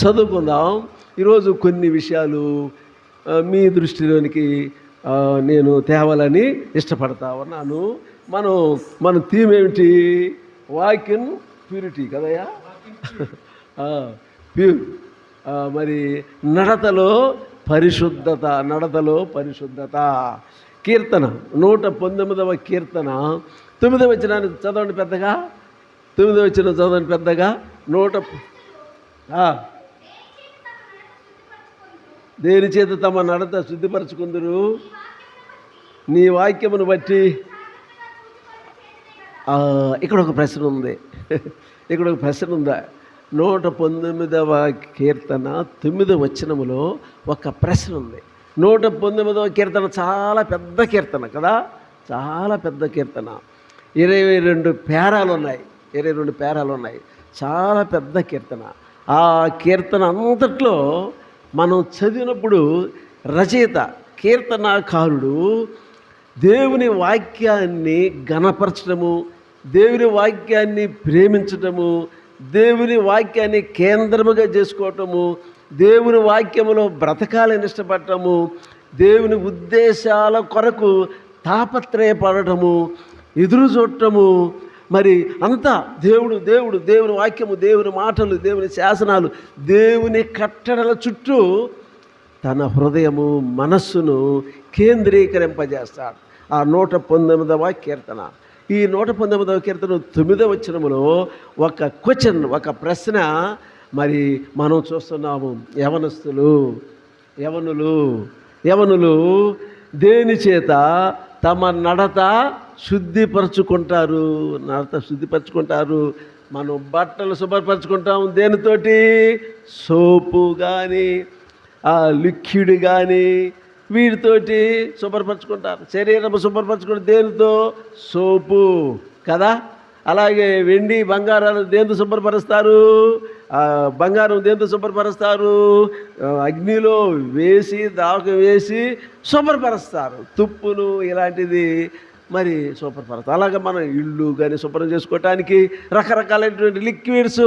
చదువుకుందాం. ఈరోజు కొన్ని విషయాలు మీ దృష్టిలోనికి నేను తేవాలని ఇష్టపడతా ఉన్నాను. మన థీమ్ ఏమిటి? వాక్యం ప్యూరిటీ కదయ్యా. ప్యూర్. మరి నడతలో పరిశుద్ధత. కీర్తన 119వ కీర్తన 9వ వచనాన్ని చదవండి పెద్దగా. 9వ వచనం చదవండి పెద్దగా. దేని చేత తమ నడత శుద్ధిపరచుకుందరు? నీ వాక్యమును బట్టి. ఇక్కడ ఒక ప్రశ్న ఉంది. 119వ కీర్తన 9వ వచనములో ఒక ప్రశ్న ఉంది. 119వ కీర్తన చాలా పెద్ద కీర్తన కదా, చాలా పెద్ద కీర్తన. 22 పేరాలు ఉన్నాయి. చాలా పెద్ద కీర్తన. ఆ కీర్తన అంతట్లో మనం చదివినప్పుడు రచయిత కీర్తనాకారుడు దేవుని వాక్యాన్ని ఘనపరచడము, దేవుని వాక్యాన్ని ప్రేమించటము, దేవుని వాక్యాన్ని కేంద్రముగా చేసుకోవటము, దేవుని వాక్యములో బ్రతకాలని ఇష్టపడటము, దేవుని ఉద్దేశాల కొరకు తాపత్రయపడటము, ఎదురు చూడటము, మరి అంతా దేవుని వాక్యము, దేవుని మాటలు, దేవుని శాసనాలు, దేవుని కట్టడల చుట్టూ తన హృదయము మనస్సును కేంద్రీకరింపజేస్తాడు. ఆ 119వ కీర్తన. ఈ 119వ కీర్తన 9వ వచనములో ఒక క్వశ్చన్, ఒక ప్రశ్న మరి మనం చూస్తున్నాము. యవనులు దేని చేత తమ నడత శుద్ధిపరచుకుంటారు? మనం బట్టలు శుభ్రపరచుకుంటాం దేనితోటి? సోపు కానీ లిక్విడ్ కానీ వీటితోటి శుభ్రపరచుకుంటారు. శరీరం శుభ్రపరచుకుంటే దేనితో? సోపు కదా. అలాగే వెండి బంగారాలు దేంతో శుభ్రపరుస్తారు? బంగారం దేంతో శుభ్రపరుస్తారు? అగ్నిలో వేసి దావక వేసి శుభ్రపరుస్తారు. తుప్పులు ఇలాంటిది మరి శుభ్రపరుస్తారు. అలాగే మనం ఇల్లు కానీ శుభ్రం చేసుకోవటానికి రకరకాలైనటువంటి లిక్విడ్స్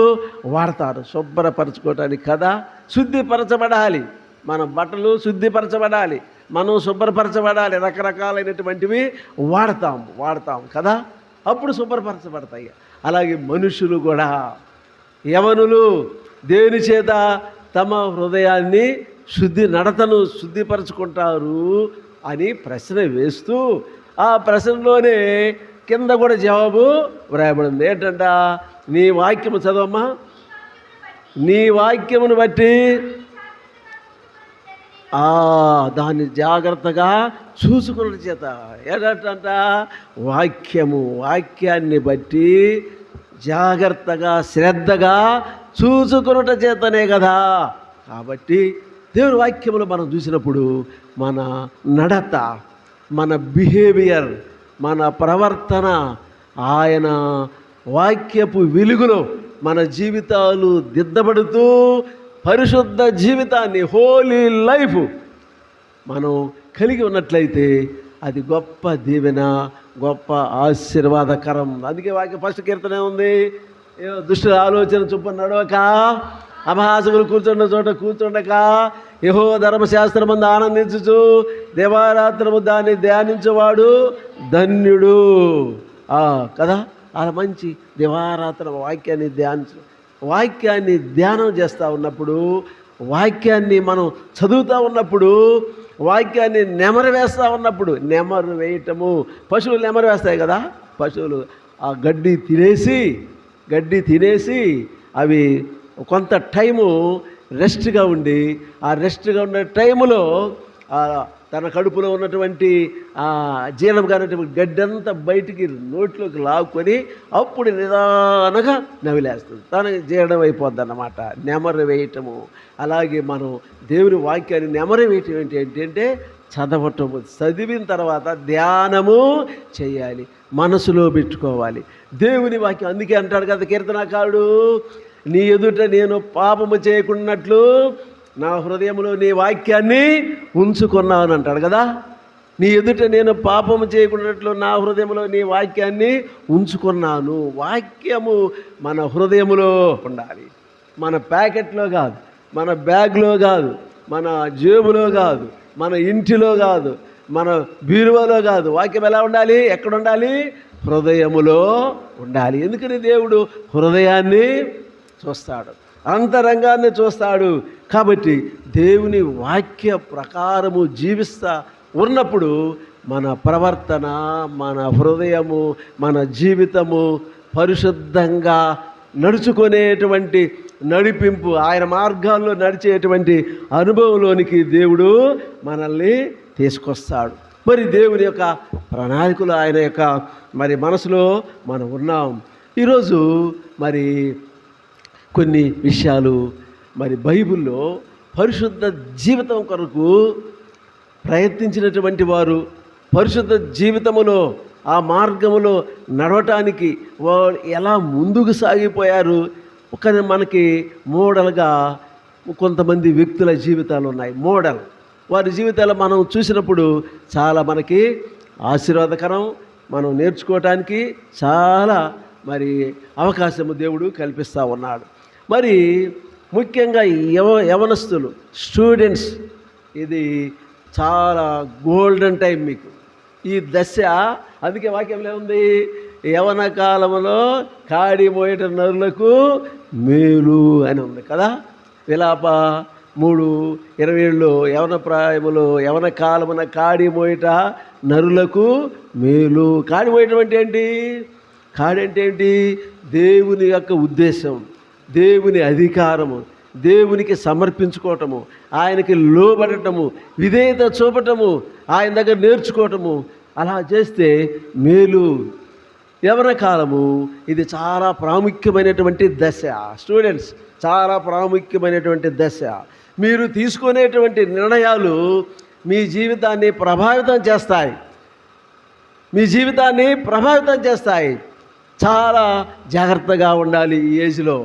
వాడతారు శుభ్రపరచుకోవటానికి కదా. శుద్ధిపరచబడాలి, మన బట్టలు శుద్ధిపరచబడాలి, మనం శుభ్రపరచబడాలి, రకరకాలైనటువంటివి వాడతాం కదా, అప్పుడు శుభ్రపరచబడతాయి. అలాగే మనుషులు కూడా, యవనులు దేని చేత తమ హృదయాన్ని నడతను శుద్ధిపరచుకుంటారు అని ప్రశ్న వేస్తూ ఆ ప్రశ్నలోనే కింద కూడా జవాబు వ్రాయబడింది. ఏంటంట? నీ వాక్యము చదవమ్మా. నీ వాక్యమును బట్టి దాన్ని జాగ్రత్తగా చూసుకున్న చేత. ఏంటంట? వాక్యాన్ని బట్టి జాగ్రత్తగా శ్రద్ధగా చూసుకున్నట చేతనే కదా. కాబట్టి దేవుని వాక్యములు మనం చూసినప్పుడు మన నడత, మన బిహేవియర్, మన ప్రవర్తన ఆయన వాక్యపు వెలుగులో మన జీవితాలు దిద్దబడుతూ పరిశుద్ధ జీవితాన్ని, హోలీ లైఫ్ మనం కలిగి ఉన్నట్లయితే అది గొప్ప దీవెన, గొప్ప ఆశీర్వాదకరం. అందుకే వాక్య ఫస్ట్ కీర్తనే ఉంది, దుష్టుల ఆలోచన చొప్పున నడవక, అపహాసకులు కూర్చున్న చోట కూర్చుండక, యెహోవా ధర్మశాస్త్రమందు ఆనందించుచు దేవారాత్రము దాన్ని ధ్యానించేవాడు ధన్యుడు కదా. అలా మంచి దివారాత్రం వాక్యాన్ని ధ్యానం చేస్తూ ఉన్నప్పుడు, వాక్యాన్ని మనం చదువుతూ ఉన్నప్పుడు, వాక్యాన్ని నెమరు వేస్తూ ఉన్నప్పుడు, నెమరు వేయటము, పశువులు నెమరు వేస్తాయి కదా. పశువులు ఆ గడ్డి తినేసి అవి కొంత టైము రెస్ట్గా ఉండి, ఆ రెస్ట్గా ఉన్న టైములో తన కడుపులో ఉన్నటువంటి జీర్ణం కానటువంటి గడ్డంతా బయటికి నోట్లోకి లాక్కొని అప్పుడు నిదానంగా నవిలేస్తుంది, తనకి జీర్ణం అయిపోద్ది అన్నమాట. నెమరు వేయటము. అలాగే మనం దేవుని వాక్యాన్ని నెమరు వేయటం ఏంటంటే చదవటము, చదివిన తర్వాత ధ్యానము చేయాలి, మనసులో పెట్టుకోవాలి దేవుని వాక్యం. అందుకే అంటాడు కదా కీర్తనాకారుడు, నీ ఎదుట నేను పాపము చేయకున్నట్లు నా హృదయంలో నీ వాక్యాన్ని ఉంచుకున్నాను అంటాడు కదా. నీ ఎదుట నేను పాపము చేయకున్నట్లు నా హృదయంలో నీ వాక్యాన్ని ఉంచుకున్నాను. వాక్యము మన హృదయములో ఉండాలి, మన ప్యాకెట్లో కాదు. మన బ్యాగ్లో కాదు, మన జేబులో కాదు, మన ఇంటిలో కాదు, మన బీరువాలో కాదు. వాక్యం ఎలా ఉండాలి? ఎక్కడ ఉండాలి? హృదయములో ఉండాలి. ఎందుకని దేవుడు హృదయాన్ని చూస్తాడు, అంతరంగాన్ని చూస్తాడు. కాబట్టి దేవుని వాక్య ప్రకారము జీవిస్తా ఉన్నప్పుడు మన ప్రవర్తన, మన హృదయము, మన జీవితము పరిశుద్ధంగా నడుచుకునేటువంటి నడిపింపు, ఆయన మార్గాల్లో నడిచేటువంటి అనుభవంలోనికి దేవుడు మనల్ని తీసుకొస్తాడు. మరి దేవుని యొక్క ప్రణాళికలు, ఆయన యొక్క మరి మనసులో మనం ఉన్నాం. ఈరోజు మరి కొన్ని విషయాలు మరి బైబిల్లో పరిశుద్ధ జీవితం కొరకు ప్రయత్నించినటువంటి వారు, పరిశుద్ధ జీవితములో ఆ మార్గములో నడవటానికి వారు ఎలా ముందుకు సాగిపోయారు. మనకి మోడల్గా కొంతమంది వ్యక్తుల జీవితాలు ఉన్నాయి. మోడల్ వారి జీవితాలు మనం చూసినప్పుడు చాలా మనకి ఆశీర్వాదకరం, మనం నేర్చుకోవటానికి చాలా మరి అవకాశము దేవుడు కల్పిస్తూ ఉన్నాడు. మరి ముఖ్యంగా యవనస్తులు, స్టూడెంట్స్, ఇది చాలా గోల్డెన్ టైం మీకు ఈ దశ. అందుకే వాక్యంలో ఉంది, యవన కాలంలో కాడి మోయట నరులకు మేలు అని ఉంది కదా. విలాప 3:27 యవన ప్రాయములో యవన కాలమున కాడి మోయట నరులకు మేలు. కాడి మోయటం అంటే ఏంటి? కాడి అంటే ఏంటి? దేవుని యొక్క ఉద్దేశం, దేవుని అధికారము, దేవునికి సమర్పించుకోవటము, ఆయనకి లోబడటము, విధేయత చూపటము, ఆయన దగ్గర నేర్చుకోవటము. అలా చేస్తే మేలు. యవన కాలము ఇది చాలా ప్రాముఖ్యమైనటువంటి దశ. స్టూడెంట్స్, చాలా ప్రాముఖ్యమైనటువంటి దశ. మీరు తీసుకునేటువంటి నిర్ణయాలు మీ జీవితాన్ని ప్రభావితం చేస్తాయి, మీ జీవితాన్ని ప్రభావితం చేస్తాయి. చాలా జాగ్రత్తగా ఉండాలి. ఈ ఏజ్లో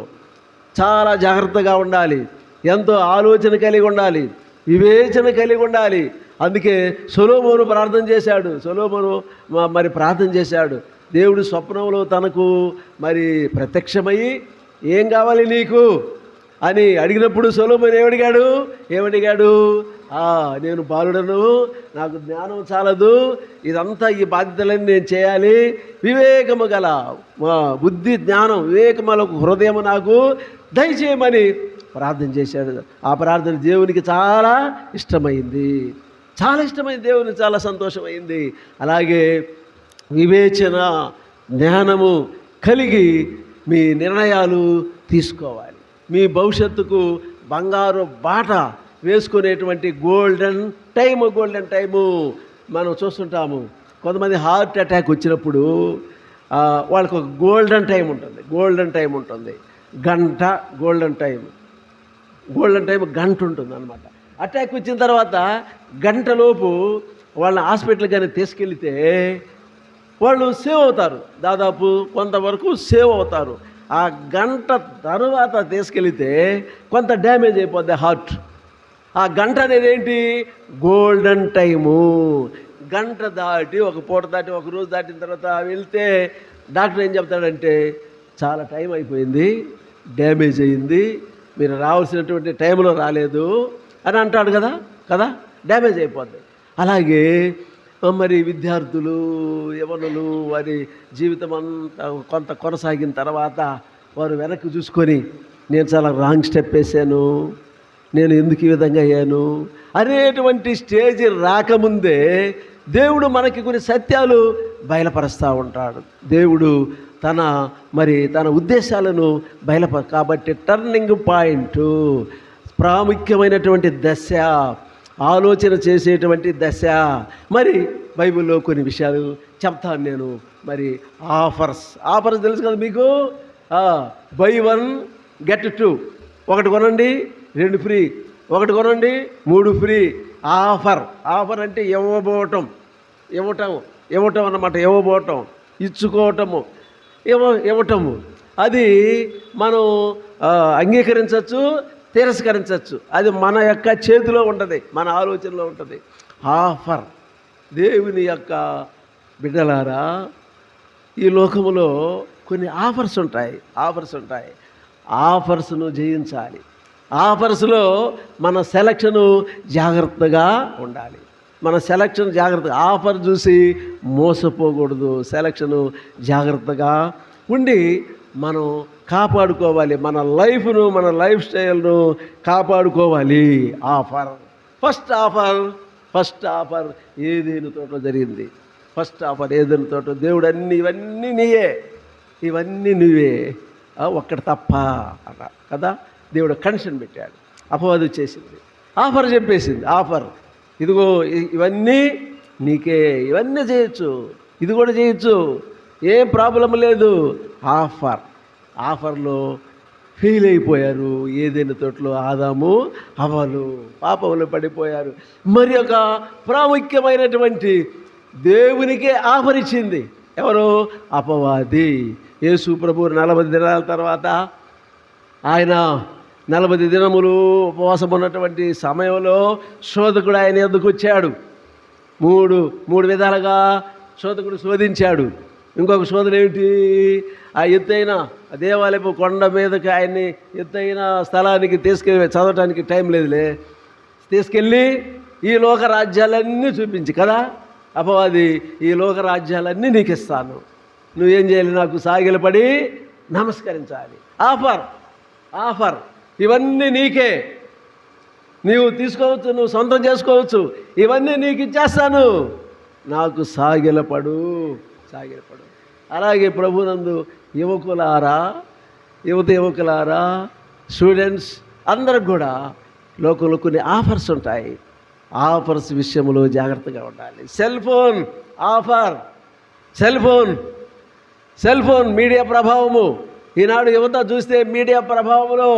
చాలా జాగ్రత్తగా ఉండాలి, ఎంతో ఆలోచన కలిగి ఉండాలి, వివేచన కలిగి ఉండాలి. అందుకే సొలొమోను ప్రార్థన చేశాడు. సొలొమోను మరి ప్రార్థన చేశాడు. దేవుడు స్వప్నంలో తనకు మరి ప్రత్యక్షమయ్యి ఏం కావాలి నీకు అని అడిగినప్పుడు సొలొమోను ఏమడిగాడు? నేను బాలుడను, నాకు జ్ఞానం చాలదు, ఇదంతా ఈ బాధ్యతలన్నీ నేను చేయాలి, వివేకము గల బుద్ధి, జ్ఞానం, వివేకముల హృదయము నాకు దయచేయమని ప్రార్థన చేశాడు. ఆ ప్రార్థన దేవునికి చాలా ఇష్టమైంది, చాలా ఇష్టమైంది, దేవునికి చాలా సంతోషమైంది. అలాగే వివేచన, జ్ఞానము కలిగి మీ నిర్ణయాలు తీసుకోవాలి. మీ భవిష్యత్తుకు బంగారు బాట వేసుకునేటువంటి గోల్డెన్ టైము మనం చూస్తుంటాము. కొంతమంది హార్ట్ అటాక్ వచ్చినప్పుడు వాళ్ళకు ఒక గోల్డెన్ టైం ఉంటుంది. గంట గోల్డెన్ టైం గంట ఉంటుంది అన్నమాట. అటాక్ వచ్చిన తర్వాత గంటలోపు వాళ్ళని హాస్పిటల్ కానీ తీసుకెళ్తే వాళ్ళు సేవ్ అవుతారు, దాదాపు కొంతవరకు సేవ్ అవుతారు. ఆ గంట తర్వాత తీసుకెళ్తే కొంత డ్యామేజ్ అయిపోద్ది హార్ట్. ఆ గంట అనేది ఏంటి? Golden time. గంట దాటి, ఒక పూట దాటి, ఒక రోజు దాటిన తర్వాత వెళ్తే డాక్టర్ ఏం చెప్తాడంటే చాలా టైం అయిపోయింది, డ్యామేజ్ అయ్యింది, మీరు రావాల్సినటువంటి టైంలో రాలేదు అని అంటాడు కదా. డ్యామేజ్ అయిపోద్ది. అలాగే మరి విద్యార్థులు, యవనులు వారి జీవితం అంతా కొంత కొనసాగిన తర్వాత వారు వెనక్కి చూసుకొని నేను చాలా రాంగ్ స్టెప్ వేసాను, నేను ఎందుకు ఈ విధంగా అయ్యాను అనేటువంటి స్టేజ్ రాకముందే దేవుడు మనకి కొన్ని సత్యాలు బయలుపరుస్తూ ఉంటాడు. దేవుడు తన ఉద్దేశాలను కాబట్టి టర్నింగ్ పాయింట్, ప్రాముఖ్యమైనటువంటి దశ, ఆలోచన చేసేటువంటి దశ. మరి బైబిల్లో కొన్ని విషయాలు చెప్తాను నేను. మరి ఆఫర్స్ తెలుసు కదా మీకు. బై 1 get 2, 1 కొనండి 2 ఫ్రీ, 1 కొనండి 3 ఫ్రీ. ఆఫర్ అంటే ఇవ్వటం అన్నమాట. ఇవ్వబోవటం, ఇచ్చుకోవటము, ఇవ్వటము. అది మనం అంగీకరించవచ్చు, తిరస్కరించవచ్చు. అది మన యొక్క చేతిలో ఉంటుంది, మన ఆలోచనలో ఉంటుంది. ఆఫర్. దేవుని యొక్క బిడ్డలారా, ఈ లోకములో కొన్ని ఆఫర్స్ ఉంటాయి. ఆఫర్స్ను జయించాలి. ఆఫర్స్లో మన సెలక్షను జాగ్రత్తగా ఉండాలి. మన సెలక్షన్ జాగ్రత్తగా, ఆఫర్ చూసి మోసపోకూడదు. సెలక్షను జాగ్రత్తగా ఉండి మనం కాపాడుకోవాలి. మన లైఫ్ను, మన లైఫ్ స్టైల్ను కాపాడుకోవాలి. ఫస్ట్ ఆఫర్ ఏదేను తోట జరిగింది. ఫస్ట్ ఆఫర్ ఏదేను తోట. దేవుడు ఇవన్నీ నువ్వే ఒక్కటి తప్ప అన్న కదా. దేవుడు కండిషన్ పెట్టాడు. అపవాది చేసింది, ఆఫర్ చెప్పేసింది. ఆఫర్ ఇదిగో ఇవన్నీ నీకే, ఇవన్నీ చేయొచ్చు, ఇది కూడా చేయొచ్చు, ఏం ప్రాబ్లం లేదు. ఆఫర్లో ఫెయిల్ అయిపోయారు. ఏదైనా తోటలో ఆదాము హవ్వలు పాపంలో పడిపోయారు. మరి ఒక ప్రాముఖ్యమైనటువంటి దేవునికే ఆఫర్ ఇచ్చింది ఎవరు? అపవాది. యేసు ప్రభువు 40 దినాల తర్వాత ఆయన 40 దినములు ఉపవాసం ఉన్నటువంటి సమయంలో శోధకుడు ఆయన ఎదుకు వచ్చాడు. మూడు విధాలుగా శోధకుడు శోధించాడు. ఇంకొక శోధన ఏమిటి? ఆ ఎత్తైన దేవాలయపు కొండ మీదకి ఆయన్ని ఎత్తైన స్థలానికి తీసుకెళ్ళి, చదవటానికి టైం లేదులే, తీసుకెళ్ళి ఈ లోక రాజ్యాలన్నీ చూపించి కదా. అపవాది ఈ లోక రాజ్యాలన్నీ నీకు ఇస్తాను, నువ్వేం చేయాలి? నాకు సాగిలపడి నమస్కరించాలి. ఆఫర్ ఇవన్నీ నీకే, నీవు తీసుకోవచ్చు, నువ్వు సొంతం చేసుకోవచ్చు, ఇవన్నీ నీకు ఇచ్చేస్తాను, నాకు సాగిలపడు. అలాగే ప్రభునందు యువకులారా, స్టూడెంట్స్ అందరికి కూడా లోకంలో కొన్ని ఆఫర్స్ ఉంటాయి. ఆఫర్స్ విషయంలో జాగ్రత్తగా ఉండాలి. సెల్ ఫోన్ మీడియా ప్రభావము. ఈనాడు యువత చూస్తే మీడియా ప్రభావంలో,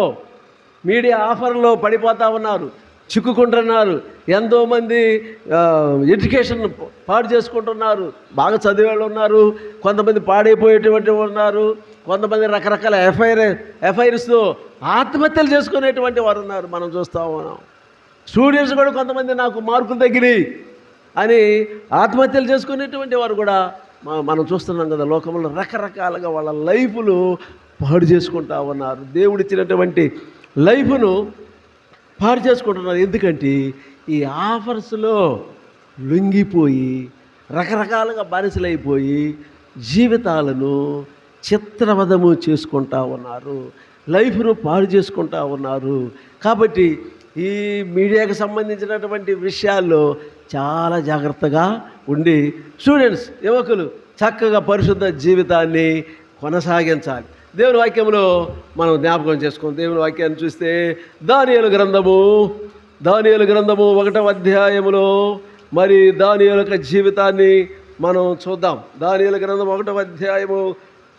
మీడియా ఆఫర్లో పడిపోతూ ఉన్నారు, చిక్కుకుంటున్నారు. ఎంతోమంది ఎడ్యుకేషన్ పాడు చేసుకుంటున్నారు. బాగా చదివేవాళ్ళు ఉన్నారు, కొంతమంది పాడైపోయేటువంటి ఉన్నారు, కొంతమంది రకరకాల ఎఫ్ఐఆర్స్తో ఆత్మహత్యలు చేసుకునేటువంటి వారు ఉన్నారు. మనం చూస్తూ ఉన్నాం. స్టూడెంట్స్ కూడా కొంతమంది నాకు మార్కులు తగ్గినాయి అని ఆత్మహత్యలు చేసుకునేటువంటి వారు కూడా మనం చూస్తున్నాం కదా. లోకంలో రకరకాలుగా వాళ్ళ లైఫ్లు పాడు చేసుకుంటూ ఉన్నారు. దేవుడిచ్చినటువంటి లైఫ్ను పాడు చేసుకుంటున్నారు. ఎందుకంటే ఈ ఆఫర్స్లో లొంగిపోయి రకరకాలుగా బానిసలైపోయి జీవితాలను చిత్రవధము చేసుకుంటూ ఉన్నారు, లైఫ్ను పాడు చేసుకుంటూ ఉన్నారు. కాబట్టి ఈ మీడియాకు సంబంధించినటువంటి విషయాల్లో చాలా జాగ్రత్తగా ఉండి స్టూడెంట్స్, యువకులు చక్కగా పరిశుద్ధ జీవితాన్ని కొనసాగించాలి. దేవుని వాక్యంలో మనం జ్ఞాపకం చేసుకుందాం. దేవుని వాక్యాన్ని చూస్తే దానియేలు గ్రంథము 1వ అధ్యాయములో మరి దానియేలు యొక్క జీవితాన్ని మనం చూద్దాం. దానియేలు గ్రంథం 1వ అధ్యాయము,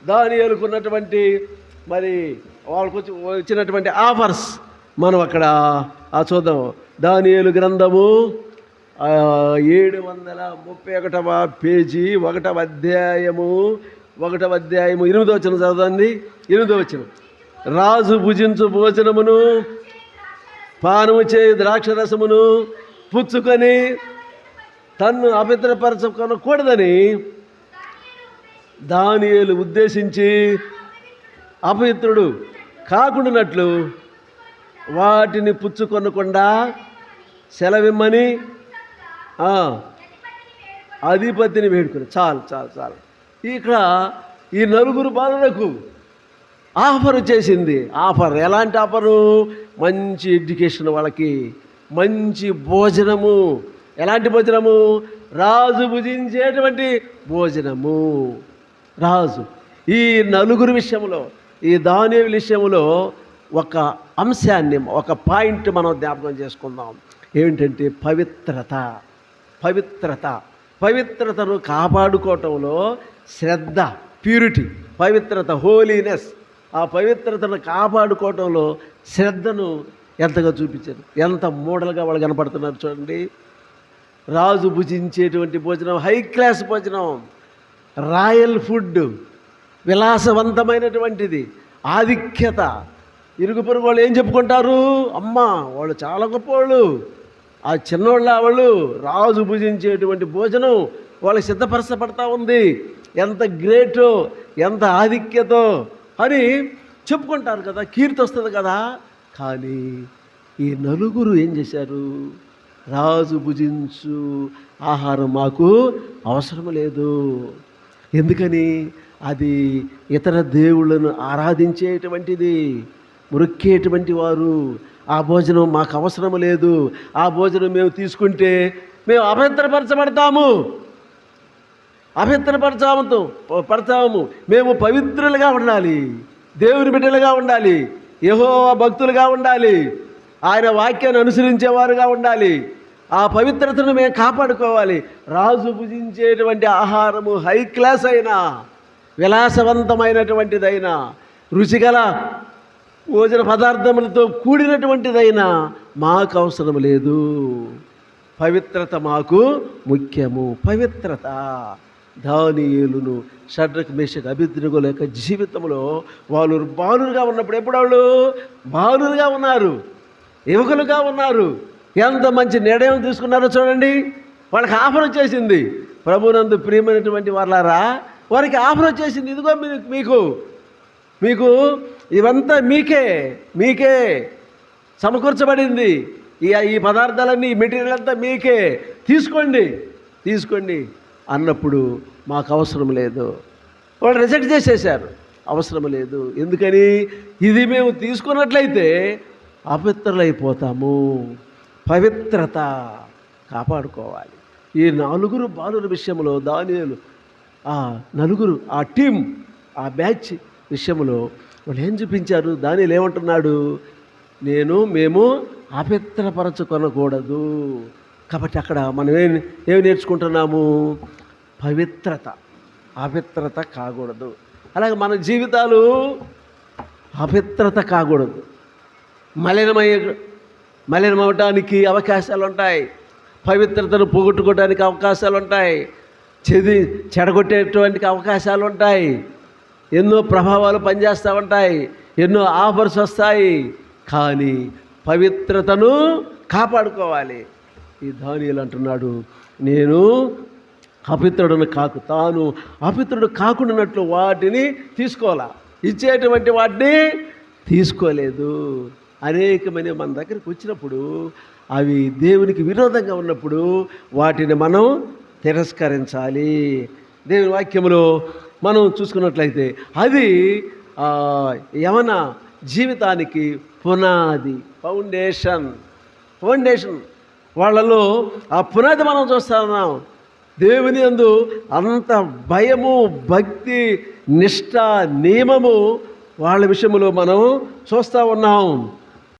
దానియేలుకు ఉన్నటువంటి మరి వాళ్ళకు వచ్చినటువంటి ఆఫర్స్ మనం అక్కడ చూద్దాం. దానియేలు గ్రంథము 731వ పేజీ 1వ అధ్యాయము 8వ వచనం చదవండి. 8వ వచనం. రాజు భుజించు భోజనమును పానము చేయు ద్రాక్షరసమును పుచ్చుకొని తన్ను అపవిత్రపరచుకొనకూడదని దానియేలు ఉద్దేశించి అపవిత్రుడు కాకుండానట్లు వాటిని పుచ్చుకొనకుండా సెలవిమ్మని అధిపతిని వేడుకొని. చాలు. ఇక్కడ ఈ 4 బాలులకు ఆఫర్ చేసింది. ఆఫర్ ఎలాంటి ఆఫరు? మంచి ఎడ్యుకేషన్, వాళ్ళకి మంచి భోజనము. ఎలాంటి భోజనము? రాజు భుజించేటువంటి భోజనము. రాజు ఈ 4 విషయంలో, ఈ దానియేలు విషయంలో ఒక అంశాన్ని, ఒక పాయింట్ మనం జ్ఞాపకం చేసుకుందాం. ఏమిటంటే పవిత్రతను కాపాడుకోవటంలో శ్రద్ధ, ప్యూరిటీ, పవిత్రత, హోలీనెస్. ఆ పవిత్రతను కాపాడుకోవటంలో శ్రద్ధను ఎంతగా చూపించారు. ఎంత మోడల్గా వాళ్ళు కనపడుతున్నారు చూడండి. రాజు భుజించేటువంటి భోజనం, హై క్లాస్ భోజనం, రాయల్ ఫుడ్, విలాసవంతమైనటువంటిది, ఆధిక్యత. ఇరుగు పొరుగు వాళ్ళు ఏం చెప్పుకుంటారు? అమ్మా వాళ్ళు చాలా గొప్పవాళ్ళు, ఆ చిన్నోళ్ళ వాళ్ళు. రాజు భుజించేటువంటి భోజనం వాళ్ళకి సిద్ధపరచబడతా ఉంది. ఎంత గ్రేటో, ఎంత ఆధిక్యతో అని చెప్పుకుంటారు కదా, కీర్తి వస్తుంది కదా. కానీ ఈ నలుగురు ఏం చేశారు? రాజు భుజించు ఆహారం మాకు అవసరం లేదు. ఎందుకని? అది ఇతర దేవుళ్ళను ఆరాధించేటువంటిది, మొక్కేటువంటి వారు. ఆ భోజనం మాకు అవసరం లేదు. ఆ భోజనం మేము తీసుకుంటే మేము అపవిత్రపరచబడతాము. పడతాము. మేము పవిత్రులుగా ఉండాలి, దేవుని బిడ్డలుగా ఉండాలి, యెహోవా భక్తులుగా ఉండాలి, ఆయన వాక్యాన్ని అనుసరించేవారుగా ఉండాలి. ఆ పవిత్రతను మేము కాపాడుకోవాలి. రాజు భుజించేటువంటి ఆహారము హై క్లాస్ అయినా, విలాసవంతమైనటువంటిదైనా, రుచిగల భోజన పదార్థములతో కూడినటువంటిదైనా మాకు అవసరం లేదు. పవిత్రత మాకు ముఖ్యము. పవిత్రత దానియేలును, షడ్రక్ మేషక్ అబేద్నెగోల యొక్క జీవితంలో వాళ్ళు బాలురుగా ఉన్నప్పుడు, ఎప్పుడు వాళ్ళు బాలురుగా ఉన్నారు, యువకులుగా ఉన్నారు, ఎంత మంచి నిర్ణయం తీసుకున్నారో చూడండి. వాళ్ళకి ఆఫర్ వచ్చేసింది. ప్రభునందు ప్రియమైనటువంటి వాళ్ళారా, వారికి ఆఫర్ వచ్చేసింది. ఇదిగో మీకు ఇవంతా మీకే సమకూర్చబడింది. ఈ పదార్థాలన్నీ, ఈ మెటీరియల్ అంతా మీకే, తీసుకోండి అన్నప్పుడు మాకు అవసరం లేదు. వాళ్ళు రిజెక్ట్ చేసేసారు. అవసరం లేదు. ఎందుకని? ఇది మేము తీసుకున్నట్లయితే అపవిత్రులైపోతాము. పవిత్రత కాపాడుకోవాలి. ఈ నలుగురు బాలుల విషయంలో దానియేలు, ఆ నలుగురు, ఆ టీం, ఆ బ్యాచ్ విషయంలో వాళ్ళు ఏం చూపించారు? దానియేలు ఏమంటున్నాడు? మేము అపవిత్రపరచుకొనకూడదు. కాబట్టి అక్కడ మనం ఏమి నేర్చుకుంటున్నాము? అపవిత్రత కాకూడదు. అలాగే మన జీవితాలు అపవిత్రత కాకూడదు. మలినమవటానికి అవకాశాలు ఉంటాయి. పవిత్రతను పోగొట్టుకోవడానికి అవకాశాలు ఉంటాయి. చెడగొట్టేటువంటి అవకాశాలు ఉంటాయి. ఎన్నో ప్రభావాలు పనిచేస్తూ ఉంటాయి. ఎన్నో ఆఫర్స్ వస్తాయి. కానీ పవిత్రతను కాపాడుకోవాలి. ఈ దానియేలు అంటున్నాడు, నేను తాను అపవిత్రుడు కాకుండానట్లు వాటిని తీసుకోవాలా, ఇచ్చేటువంటి వాటిని తీసుకోలేదు. అనేకమైన మన దగ్గరికి వచ్చినప్పుడు అవి దేవునికి విరోధంగా ఉన్నప్పుడు వాటిని మనం తిరస్కరించాలి. దేవుని వాక్యంలో మనం చూసుకున్నట్లయితే అది యవన జీవితానికి పునాది, ఫౌండేషన్. వాళ్ళలో ఆ పునాది మనం చూస్తా ఉన్నాం. దేవుని యందు అంత భయము, భక్తి, నిష్ఠ, నియమము వాళ్ళ విషయంలో మనం చూస్తూ ఉన్నాం.